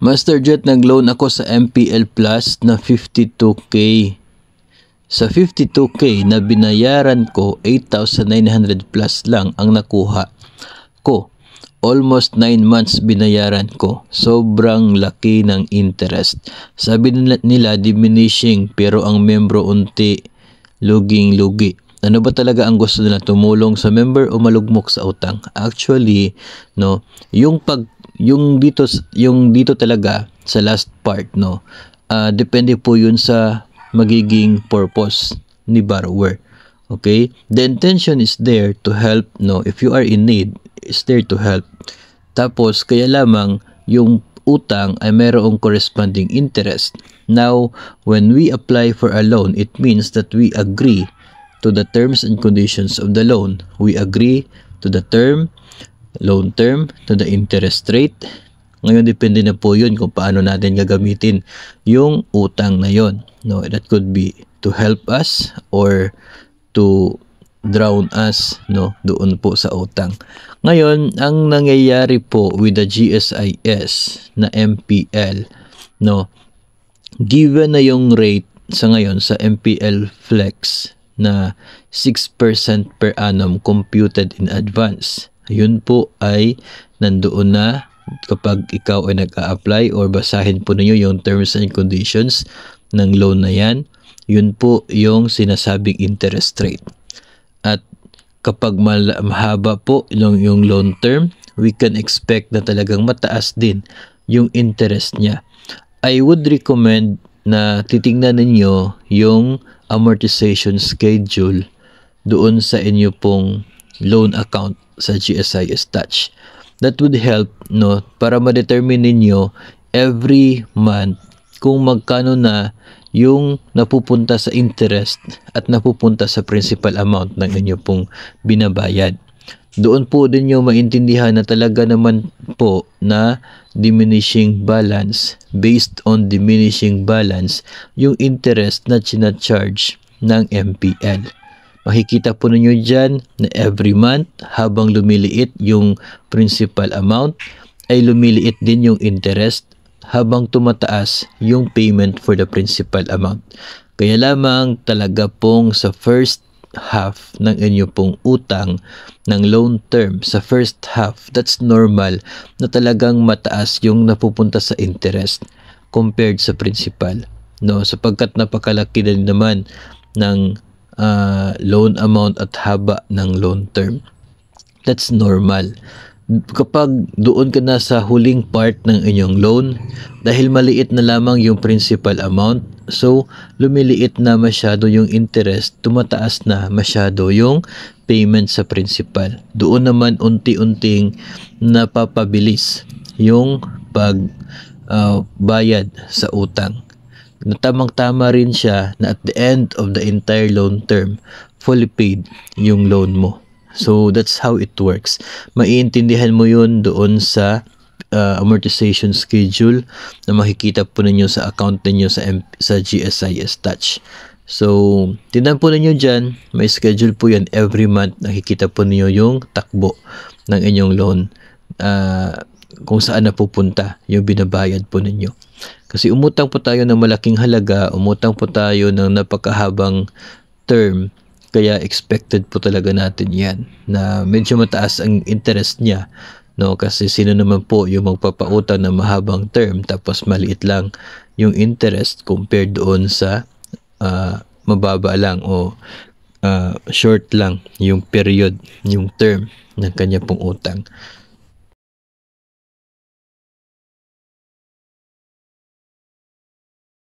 Master Jet, nag-loan ako sa MPL Plus na 52K. Sa 52K na binayaran ko, 8,900 plus lang ang nakuha ko. Almost 9 months binayaran ko. Sobrang laki ng interest. Sabi nila diminishing, pero ang membro unti luging-lugi. Ano ba talaga ang gusto nila? Tumulong sa member o malugmok sa utang? Actually, no, yung dito talaga sa last part, no, depende po yun sa magiging purpose ni borrower. Okay, the intention is there to help, no, if you are in need, is there to help. Tapos kaya lamang yung utang ay mayroong corresponding interest. Now, when we apply for a loan, it means that we agree to the terms and conditions of the loan. We agree to the loan term, to the interest rate. Ngayon, depende na po yun kung paano natin gagamitin yung utang na yun. No, that could be to help us or to drown us, no, doon po sa utang. Ngayon, ang nangyayari po with the GSIS na MPL, no, given na yung rate sa ngayon sa MPL Flex na 6% per annum computed in advance, yun po ay nandoon na kapag ikaw ay nag-a-apply or basahin po ninyo yung terms and conditions ng loan na yan, yun po yung sinasabing interest rate. At kapag mahaba po yung loan term, we can expect na talagang mataas din yung interest niya. I would recommend na titingnan ninyo yung amortization schedule doon sa inyo pong loan account sa GSIS Touch. That would help, no, para ma-determine ninyo every month kung magkano na yung napupunta sa interest at napupunta sa principal amount ng inyo pong binabayad. Doon po din nyo maintindihan na talaga naman po na diminishing balance, based on diminishing balance, yung interest na charge ng MPL. Makikita po ninyo dyan na every month habang lumiliit yung principal amount ay lumiliit din yung interest habang tumataas yung payment for the principal amount. Kaya lamang talaga pong sa first half ng inyo pong utang ng loan term, sa first half, that's normal na talagang mataas yung napupunta sa interest compared sa principal. No, sapagkat napakalaki din naman ng loan amount at haba ng loan term. That's normal. Kapag doon ka na sa huling part ng inyong loan, dahil maliit na lamang yung principal amount, so lumiliit na masyado yung interest, tumataas na masyado yung payment sa principal. Doon naman unti-unting napapabilis yung bayad sa utang. Tamang-tama rin siya na at the end of the entire loan term, fully paid yung loan mo. So, that's how it works. Maiintindihan mo yun doon sa amortization schedule na makikita po ninyo sa account ninyo sa GSIS Touch. So, tingnan po ninyo dyan, may schedule po yan every month. Nakikita po ninyo yung takbo ng inyong loan, kung saan napupunta yung binabayad po ninyo. Kasi umutang po tayo ng malaking halaga, umutang po tayo ng napakahabang term, kaya expected po talaga natin yan na medyo mataas ang interest niya, no? Kasi sino naman po yung magpapautang ng mahabang term tapos maliit lang yung interest compared doon sa mababa lang o short lang yung period, yung term ng kanya pong utang.